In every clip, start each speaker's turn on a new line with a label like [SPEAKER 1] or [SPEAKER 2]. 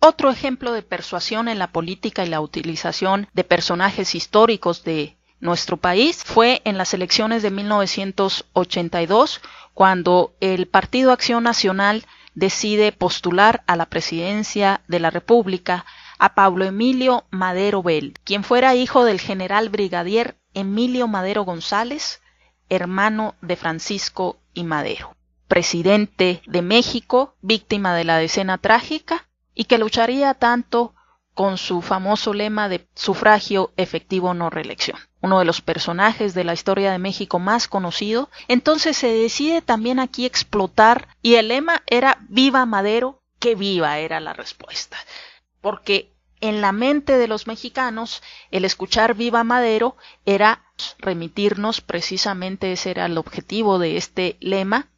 [SPEAKER 1] Otro ejemplo de persuasión en la política y la utilización de personajes históricos de nuestro país fue en las elecciones de 1982, cuando el Partido Acción Nacional decide postular a la presidencia de la República a Pablo Emilio Madero Bell, quien fuera hijo del general brigadier Emilio Madero González, hermano de Francisco y Madero, presidente de México, víctima de la Decena Trágica, y que lucharía tanto con su famoso lema de sufragio efectivo no reelección, uno de los personajes de la historia de México más conocido. Entonces se decide también aquí explotar, y el lema era "Viva Madero, que viva", era la respuesta, porque en la mente de los mexicanos el escuchar "Viva Madero" era remitirnos, precisamente ese era el objetivo de este lema.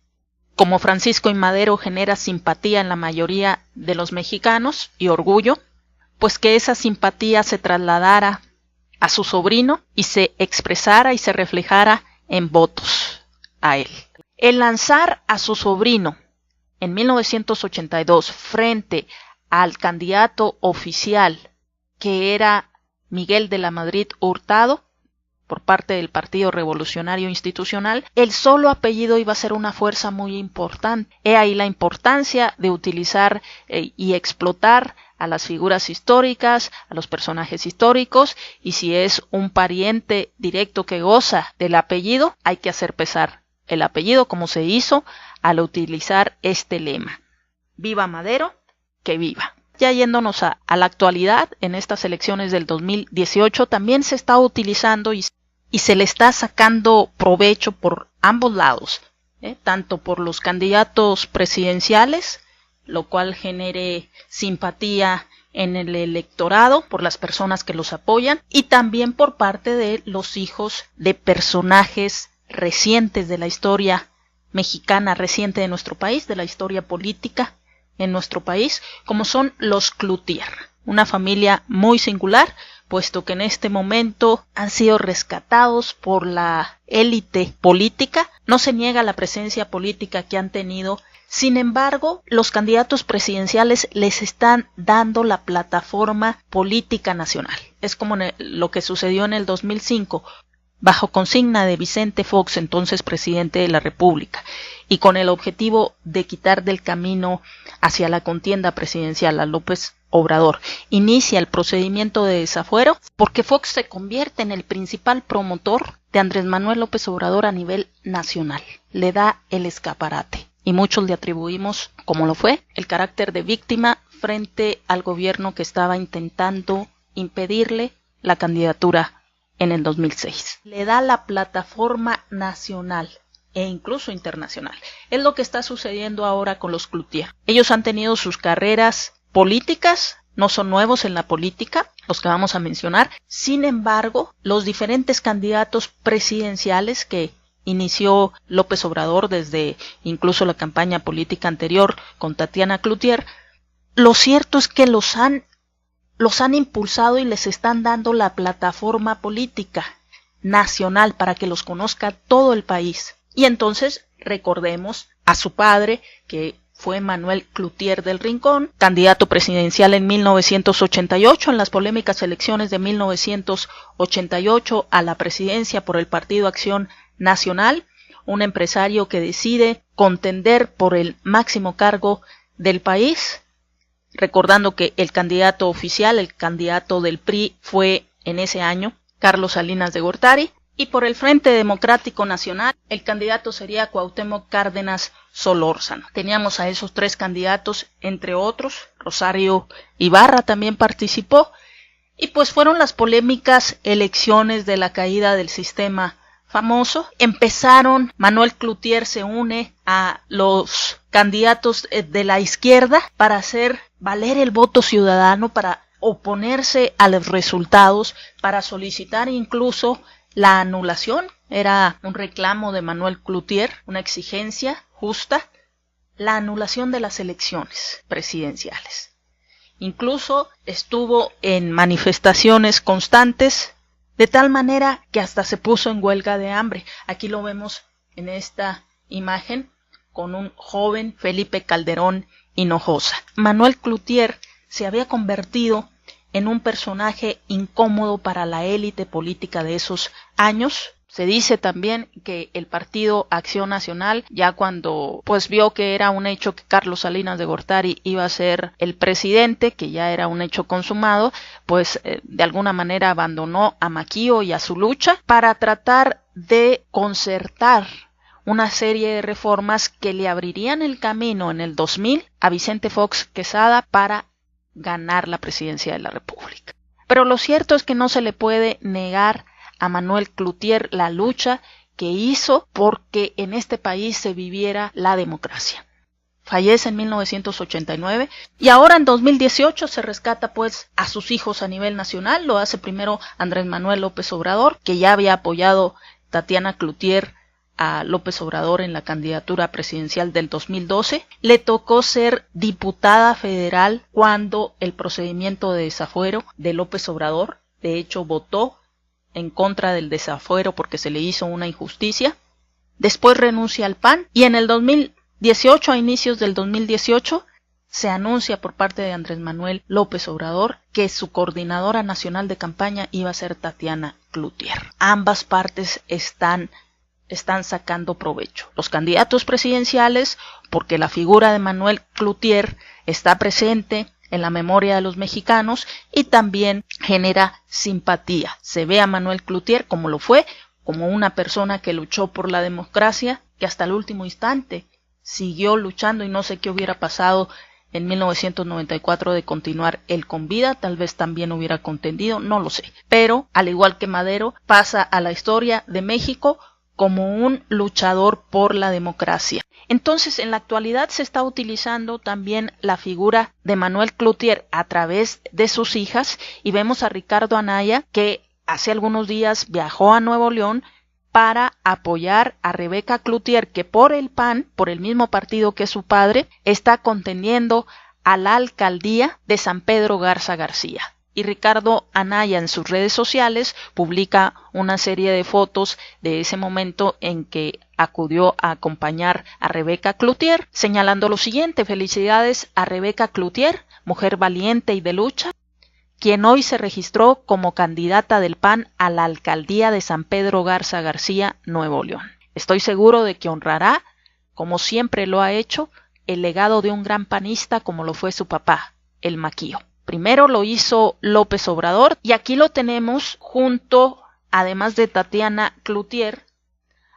[SPEAKER 1] Como Francisco y Madero genera simpatía en la mayoría de los mexicanos y orgullo, pues que esa simpatía se trasladara a su sobrino y se expresara y se reflejara en votos a él. El lanzar a su sobrino en 1982 frente al candidato oficial, que era Miguel de la Madrid Hurtado, por parte del Partido Revolucionario Institucional, el solo apellido iba a ser una fuerza muy importante. He ahí la importancia de utilizar y explotar a las figuras históricas, a los personajes históricos, y si es un pariente directo que goza del apellido, hay que hacer pesar el apellido, como se hizo al utilizar este lema: "Viva Madero, que viva". Ya yéndonos a la actualidad, en estas elecciones del 2018 también se está utilizando y se le está sacando provecho por ambos lados, tanto por los candidatos presidenciales, lo cual genere simpatía en el electorado por las personas que los apoyan, y también por parte de los hijos de personajes recientes de la historia mexicana, reciente de nuestro país, de la historia política en nuestro país, como son los Cloutier, una familia muy singular, puesto que en este momento han sido rescatados por la élite política. No se niega la presencia política que han tenido, sin embargo, los candidatos presidenciales les están dando la plataforma política nacional. Es como lo que sucedió en el 2005, bajo consigna de Vicente Fox, entonces presidente de la República, y con el objetivo de quitar del camino hacia la contienda presidencial a López Obrador. Inicia el procedimiento de desafuero porque Fox se convierte en el principal promotor de Andrés Manuel López Obrador a nivel nacional. Le da el escaparate y muchos le atribuimos, como lo fue, el carácter de víctima frente al gobierno que estaba intentando impedirle la candidatura en el 2006. Le da la plataforma nacional e incluso internacional. Es lo que está sucediendo ahora con los Cloutier. Ellos han tenido sus carreras políticas, no son nuevos en la política, los que vamos a mencionar. Sin embargo, los diferentes candidatos presidenciales que inició López Obrador desde incluso la campaña política anterior con Tatiana Cloutier, lo cierto es que los han impulsado y les están dando la plataforma política nacional para que los conozca todo el país. Y entonces recordemos a su padre, que fue Manuel Cloutier del Rincón, candidato presidencial en 1988, en las polémicas elecciones de 1988 a la presidencia por el Partido Acción Nacional, un empresario que decide contender por el máximo cargo del país, recordando que el candidato oficial, el candidato del PRI, fue en ese año Carlos Salinas de Gortari, y por el Frente Democrático Nacional el candidato sería Cuauhtémoc Cárdenas Solórzano. Teníamos a esos tres candidatos, entre otros, Rosario Ibarra también participó, y pues fueron las polémicas elecciones de la caída del sistema famoso. Empezaron, Manuel Cloutier se une a los candidatos de la izquierda para hacer valer el voto ciudadano, para oponerse a los resultados, para solicitar incluso la anulación. Era un reclamo de Manuel Cloutier, una exigencia justa, la anulación de las elecciones presidenciales. Incluso estuvo en manifestaciones constantes, de tal manera que hasta se puso en huelga de hambre. Aquí lo vemos en esta imagen con un joven Felipe Calderón Hinojosa. Manuel Cloutier se había convertido en un personaje incómodo para la élite política de esos años. Se dice también que el Partido Acción Nacional, ya cuando pues vio que era un hecho que Carlos Salinas de Gortari iba a ser el presidente, que ya era un hecho consumado, pues de alguna manera abandonó a Maquio y a su lucha para tratar de concertar una serie de reformas que le abrirían el camino en el 2000 a Vicente Fox Quesada para ganar la presidencia de la República. Pero lo cierto es que no se le puede negar a Manuel Cloutier la lucha que hizo porque en este país se viviera la democracia. Fallece en 1989 y ahora en 2018 se rescata pues a sus hijos a nivel nacional. Lo hace primero Andrés Manuel López Obrador, que ya había apoyado Tatiana Cloutier a López Obrador en la candidatura presidencial del 2012. Le tocó ser diputada federal cuando el procedimiento de desafuero de López Obrador, de hecho votó en contra del desafuero porque se le hizo una injusticia. Después renuncia al PAN y en el 2018, a inicios del 2018, se anuncia por parte de Andrés Manuel López Obrador que su coordinadora nacional de campaña iba a ser Tatiana Cloutier. Ambas partes están sacando provecho. Los candidatos presidenciales, porque la figura de Manuel Cloutier está presente en la memoria de los mexicanos y también genera simpatía. Se ve a Manuel Cloutier como lo fue, como una persona que luchó por la democracia, que hasta el último instante siguió luchando y no sé qué hubiera pasado en 1994 de continuar él con vida, tal vez también hubiera contendido, no lo sé. Pero, al igual que Madero, pasa a la historia de México como un luchador por la democracia. Entonces, en la actualidad se está utilizando también la figura de Manuel Cloutier a través de sus hijas y vemos a Ricardo Anaya, que hace algunos días viajó a Nuevo León para apoyar a Rebeca Cloutier, que por el PAN, por el mismo partido que su padre, está contendiendo a la alcaldía de San Pedro Garza García. Y Ricardo Anaya en sus redes sociales publica una serie de fotos de ese momento en que acudió a acompañar a Rebeca Cloutier, señalando lo siguiente: felicidades a Rebeca Cloutier, mujer valiente y de lucha, quien hoy se registró como candidata del PAN a la alcaldía de San Pedro Garza García, Nuevo León. Estoy seguro de que honrará, como siempre lo ha hecho, el legado de un gran panista como lo fue su papá, el Maquio. Primero lo hizo López Obrador y aquí lo tenemos junto, además de Tatiana Cloutier,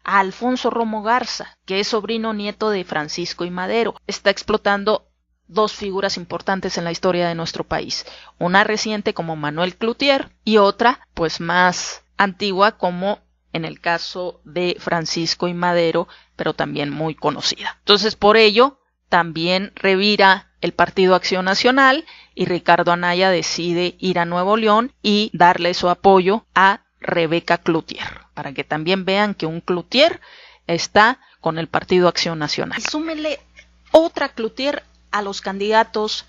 [SPEAKER 1] a Alfonso Romo Garza, que es sobrino nieto de Francisco I. Madero. Está explotando dos figuras importantes en la historia de nuestro país. Una reciente como Manuel Cloutier y otra pues más antigua como en el caso de Francisco I. Madero, pero también muy conocida. Entonces por ello también revira el Partido Acción Nacional y Ricardo Anaya decide ir a Nuevo León y darle su apoyo a Rebeca Cloutier, para que también vean que un Cloutier está con el Partido Acción Nacional. Y súmenle otra Cloutier a los candidatos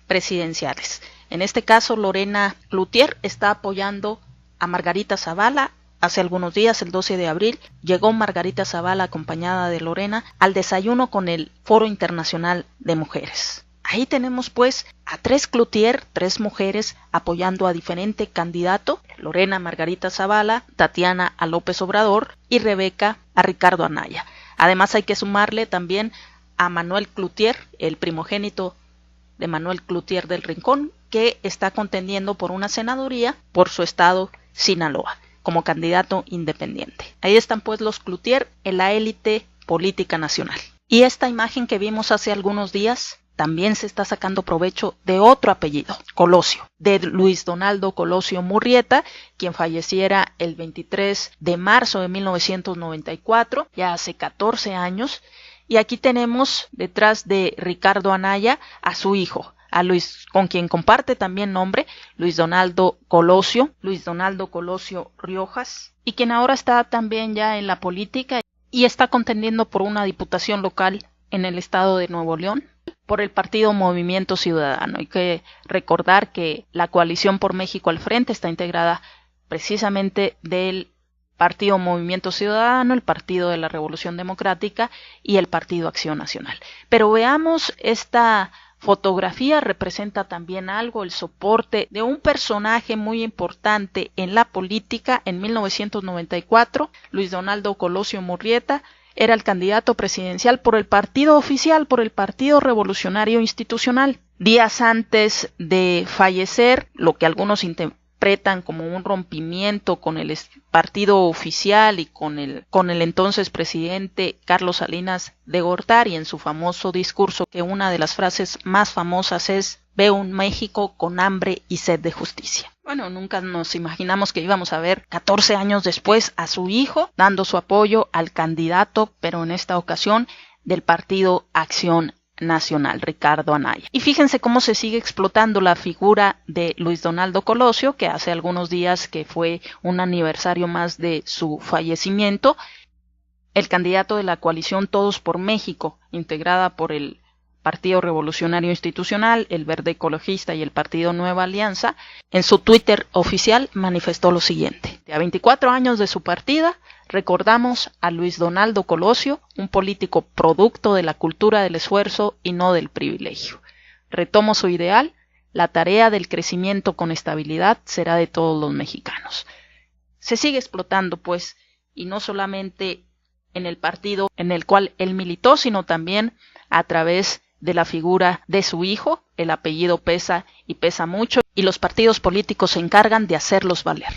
[SPEAKER 1] presidenciales. En este caso, Lorena Cloutier está apoyando a Margarita Zavala. Hace algunos días, el 12 de abril, llegó Margarita Zavala acompañada de Lorena al desayuno con el Foro Internacional de Mujeres. Ahí tenemos pues a tres Cloutier, tres mujeres apoyando a diferente candidato: Lorena a Margarita Zavala, Tatiana a López Obrador y Rebeca a Ricardo Anaya. Además hay que sumarle también a Manuel Cloutier, el primogénito de Manuel Cloutier del Rincón, que está contendiendo por una senaduría por su estado Sinaloa, como candidato independiente. Ahí están pues los Cloutier en la élite política nacional. Y esta imagen que vimos hace algunos días también se está sacando provecho de otro apellido, Colosio, de Luis Donaldo Colosio Murrieta, quien falleciera el 23 de marzo de 1994, ya hace 14 años. Y aquí tenemos detrás de Ricardo Anaya a su hijo, a Luis, con quien comparte también nombre, Luis Donaldo Colosio Riojas, y quien ahora está también ya en la política y está contendiendo por una diputación local en el estado de Nuevo León por el partido Movimiento Ciudadano. Hay que recordar que la coalición por México al frente está integrada precisamente del Partido Movimiento Ciudadano, el Partido de la Revolución Democrática y el Partido Acción Nacional. Pero veamos esta fotografía representa también algo, el soporte de un personaje muy importante en la política. En 1994, Luis Donaldo Colosio Murrieta era el candidato presidencial por el partido oficial, por el Partido Revolucionario Institucional. Días antes de fallecer, lo que algunos interpretan como un rompimiento con el partido oficial y con el entonces presidente Carlos Salinas de Gortari, en su famoso discurso, que una de las frases más famosas es: veo un México con hambre y sed de justicia. Bueno, nunca nos imaginamos que íbamos a ver 14 años después a su hijo dando su apoyo al candidato, pero en esta ocasión del Partido Acción Nacional, Ricardo Anaya. Y fíjense cómo se sigue explotando la figura de Luis Donaldo Colosio, que hace algunos días que fue un aniversario más de su fallecimiento. El candidato de la coalición Todos por México, integrada por el Partido Revolucionario Institucional, el Verde Ecologista y el Partido Nueva Alianza, en su Twitter oficial manifestó lo siguiente: a 24 años de su partida, recordamos a Luis Donaldo Colosio, un político producto de la cultura del esfuerzo y no del privilegio. Retomo su ideal: la tarea del crecimiento con estabilidad será de todos los mexicanos. Se sigue explotando, pues, y no solamente en el partido en el cual él militó, sino también a través de la figura de su hijo. El apellido pesa y pesa mucho, y los partidos políticos se encargan de hacerlos valer.